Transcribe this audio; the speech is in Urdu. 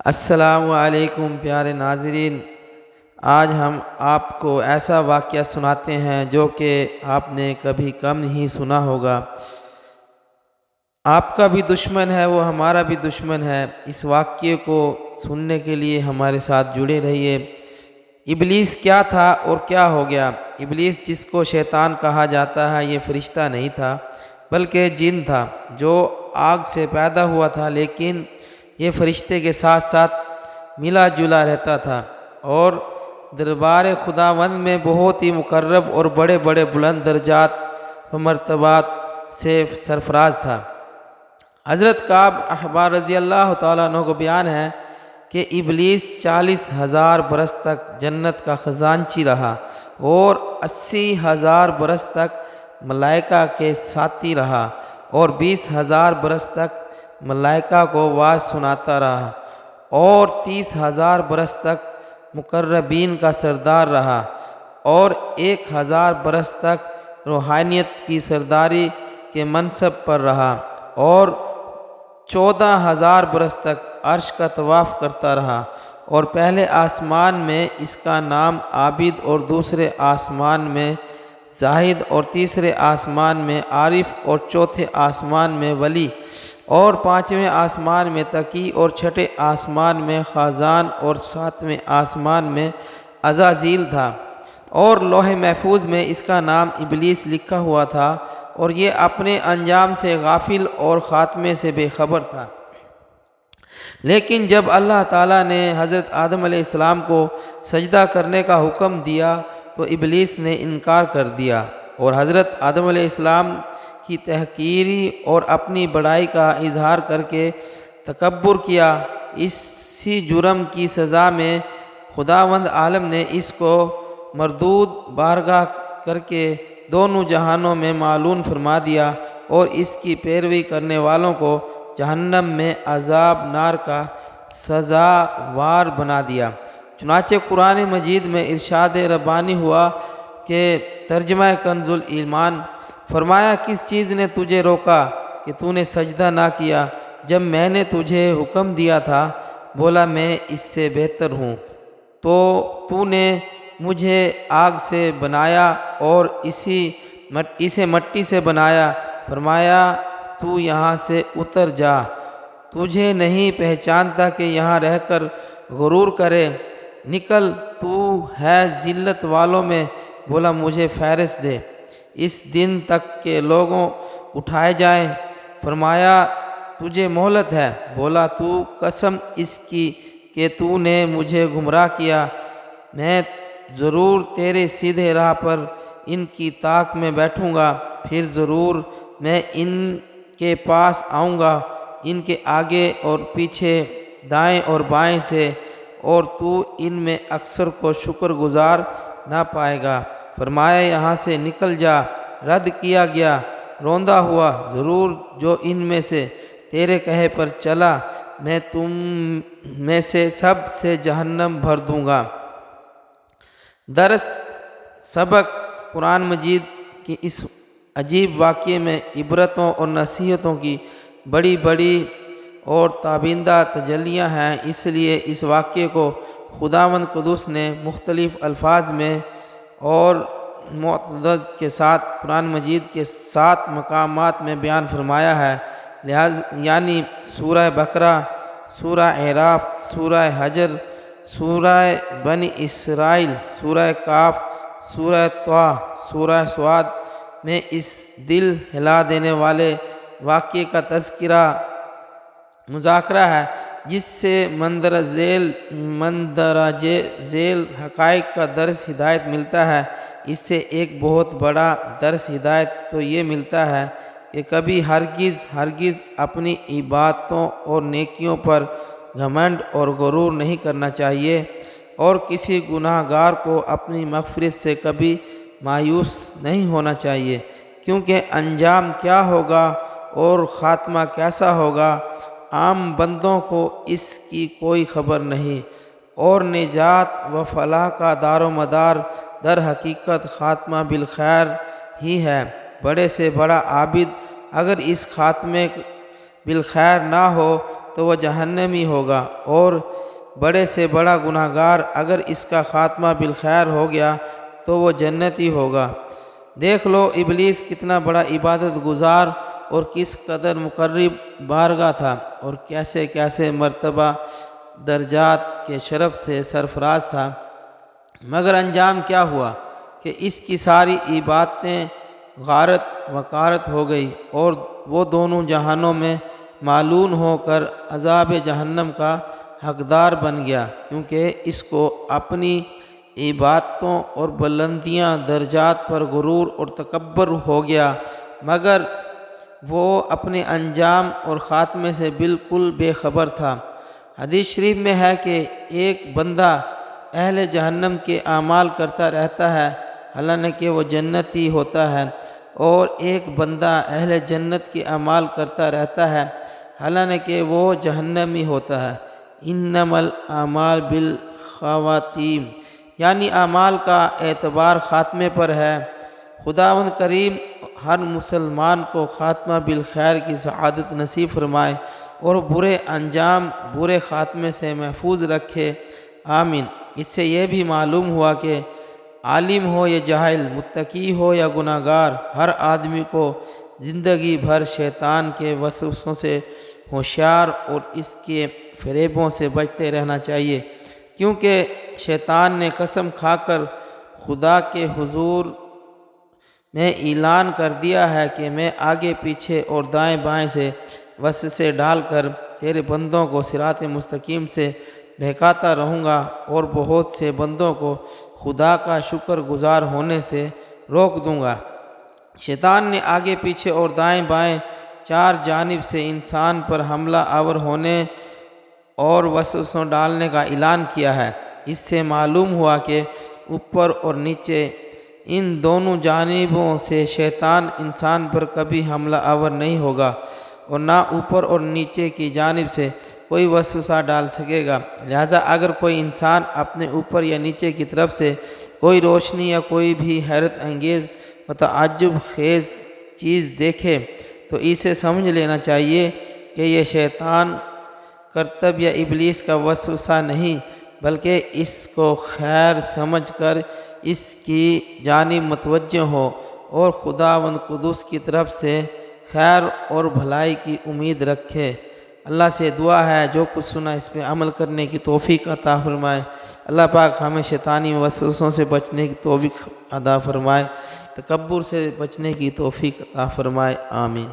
السلام علیکم پیارے ناظرین، آج ہم آپ کو ایسا واقعہ سناتے ہیں جو کہ آپ نے کبھی کم نہیں سنا ہوگا۔ آپ کا بھی دشمن ہے، وہ ہمارا بھی دشمن ہے۔ اس واقعے کو سننے کے لیے ہمارے ساتھ جڑے رہیے۔ ابلیس کیا تھا اور کیا ہو گیا؟ ابلیس، جس کو شیطان کہا جاتا ہے، یہ فرشتہ نہیں تھا بلکہ جن تھا جو آگ سے پیدا ہوا تھا، لیکن یہ فرشتے کے ساتھ ساتھ ملا جلا رہتا تھا اور دربار خداوند میں بہت ہی مقرب اور بڑے بڑے بلند درجات و مرتبات سے سرفراز تھا۔ حضرت کعب احبار رضی اللہ تعالیٰ عنہ کو بیان ہے کہ ابلیس 40,000 برس تک جنت کا خزانچی رہا اور 80,000 برس تک ملائکہ کے ساتھی رہا اور 20,000 برس تک ملائکہ کو واعظ سناتا رہا اور 30,000 برس تک مقربین کا سردار رہا اور 1,000 برس تک روحانیت کی سرداری کے منصب پر رہا اور 14,000 برس تک عرش کا طواف کرتا رہا، اور پہلے آسمان میں اس کا نام عابد اور دوسرے آسمان میں زاہد اور تیسرے آسمان میں عارف اور چوتھے آسمان میں ولی اور 5ویں آسمان میں تقی اور 6 آسمان میں خازان اور 7ویں آسمان میں عزازیل تھا، اور لوح محفوظ میں اس کا نام ابلیس لکھا ہوا تھا اور یہ اپنے انجام سے غافل اور خاتمے سے بے خبر تھا۔ لیکن جب اللہ تعالیٰ نے حضرت آدم علیہ السلام کو سجدہ کرنے کا حکم دیا تو ابلیس نے انکار کر دیا اور حضرت آدم علیہ السلام کی تحقیری اور اپنی بڑائی کا اظہار کر کے تکبر کیا۔ اسی جرم کی سزا میں خداوند عالم نے اس کو مردود بارگاہ کر کے دونوں جہانوں میں معلوم فرما دیا اور اس کی پیروی کرنے والوں کو جہنم میں عذاب نار کا سزاوار بنا دیا۔ چنانچہ قرآن مجید میں ارشاد ربانی ہوا کہ ترجمہ کنز الایمان، فرمایا کس چیز نے تجھے روکا کہ تو نے سجدہ نہ کیا جب میں نے تجھے حکم دیا تھا؟ بولا میں اس سے بہتر ہوں، تو نے مجھے آگ سے بنایا اور اسے مٹی سے بنایا، فرمایا تو یہاں سے اتر جا، تجھے نہیں پہچانتا کہ یہاں رہ کر غرور کرے، نکل، تو ہے ذلت والوں میں۔ بولا مجھے فہرست دے اس دن تک کہ لوگوں اٹھائے جائیں۔ فرمایا تجھے مہلت ہے۔ بولا تو قسم اس کی کہ تو نے مجھے گمراہ کیا، میں ضرور تیرے سیدھے راہ پر ان کی طاق میں بیٹھوں گا، پھر ضرور میں ان کے پاس آؤں گا، ان کے آگے اور پیچھے، دائیں اور بائیں سے، اور تو ان میں اکثر کو شکر گزار نہ پائے گا۔ فرمایا یہاں سے نکل جا، رد کیا گیا روندا ہوا، ضرور جو ان میں سے تیرے کہے پر چلا میں تم میں سے سب سے جہنم بھر دوں گا۔ درس سبق: قرآن مجید کی اس عجیب واقعے میں عبرتوں اور نصیحتوں کی بڑی بڑی اور تابندہ تجلیاں ہیں، اس لیے اس واقعے کو خداوند قدوس نے مختلف الفاظ میں اور معتدد کے ساتھ قرآن مجید کے 7 مقامات میں بیان فرمایا ہے، یعنی سورہ بقرہ، سورہ اعراف، سورہ حجر، سورہ بنی اسرائیل، سورہ کاف، سورہ طٰہٰ، سورہ صاد میں اس دل ہلا دینے والے واقعے کا تذکرہ مذاکرہ ہے، جس سے مندرجہ ذیل حقائق کا درس ہدایت ملتا ہے۔ اس سے ایک بہت بڑا درس ہدایت تو یہ ملتا ہے کہ کبھی ہرگز اپنی عبادتوں اور نیکیوں پر گھمنڈ اور غرور نہیں کرنا چاہیے، اور کسی گناہ گار کو اپنی مغفرت سے کبھی مایوس نہیں ہونا چاہیے، کیونکہ انجام کیا ہوگا اور خاتمہ کیسا ہوگا عام بندوں کو اس کی کوئی خبر نہیں، اور نجات و فلاح کا دار و مدار در حقیقت خاتمہ بالخیر ہی ہے۔ بڑے سے بڑا عابد اگر اس خاتمے بالخیر نہ ہو تو وہ جہنمی ہوگا، اور بڑے سے بڑا گناہ گار اگر اس کا خاتمہ بالخیر ہو گیا تو وہ جنتی ہوگا۔ دیکھ لو ابلیس کتنا بڑا عبادت گزار اور کس قدر مقرب بارگاہ تھا، اور کیسے کیسے مرتبہ درجات کے شرف سے سرفراز تھا، مگر انجام کیا ہوا کہ اس کی ساری عبادتیں غارت وقارت ہو گئی، اور وہ دونوں جہانوں میں معلون ہو کر عذاب جہنم کا حقدار بن گیا، کیونکہ اس کو اپنی عبادتوں اور بلندیاں درجات پر غرور اور تکبر ہو گیا، مگر وہ اپنے انجام اور خاتمے سے بالکل بے خبر تھا۔ حدیث شریف میں ہے کہ ایک بندہ اہل جہنم کے اعمال کرتا رہتا ہے حالانکہ وہ جنتی ہوتا ہے، اور ایک بندہ اہل جنت کے اعمال کرتا رہتا ہے حالانکہ وہ جہنمی ہوتا ہے۔ انما الاعمال بالخواتیم، یعنی اعمال کا اعتبار خاتمے پر ہے۔ خداوند کریم ہر مسلمان کو خاتمہ بالخیر کی سعادت نصیب فرمائے اور برے انجام برے خاتمے سے محفوظ رکھے، آمین۔ اس سے یہ بھی معلوم ہوا کہ عالم ہو یا جاہل، متقی ہو یا گناہ گار، ہر آدمی کو زندگی بھر شیطان کے وسوسوں سے ہوشیار اور اس کے فریبوں سے بچتے رہنا چاہیے، کیونکہ شیطان نے قسم کھا کر خدا کے حضور میں اعلان کر دیا ہے کہ میں آگے پیچھے اور دائیں بائیں سے وسوسے ڈال کر تیرے بندوں کو صراط مستقیم سے بہکاتا رہوں گا، اور بہت سے بندوں کو خدا کا شکر گزار ہونے سے روک دوں گا۔ شیطان نے آگے پیچھے اور دائیں بائیں چار جانب سے انسان پر حملہ آور ہونے اور وسوسوں ڈالنے کا اعلان کیا ہے۔ اس سے معلوم ہوا کہ اوپر اور نیچے ان دونوں جانبوں سے شیطان انسان پر کبھی حملہ آور نہیں ہوگا، اور نہ اوپر اور نیچے کی جانب سے کوئی وسوسہ ڈال سکے گا۔ لہذا اگر کوئی انسان اپنے اوپر یا نیچے کی طرف سے کوئی روشنی یا کوئی بھی حیرت انگیز و تعجب خیز چیز دیکھے تو اسے سمجھ لینا چاہیے کہ یہ شیطان کرتب یا ابلیس کا وسوسہ نہیں، بلکہ اس کو خیر سمجھ کر اس کی جانب متوجہ ہو اور خداوند قدوس کی طرف سے خیر اور بھلائی کی امید رکھے۔ اللہ سے دعا ہے جو کچھ سنا اس پہ عمل کرنے کی توفیق عطا فرمائے۔ اللہ پاک ہمیں شیطانی وسوسوں سے بچنے کی توفیق عطا فرمائے، تکبر سے بچنے کی توفیق عطا فرمائے، آمین۔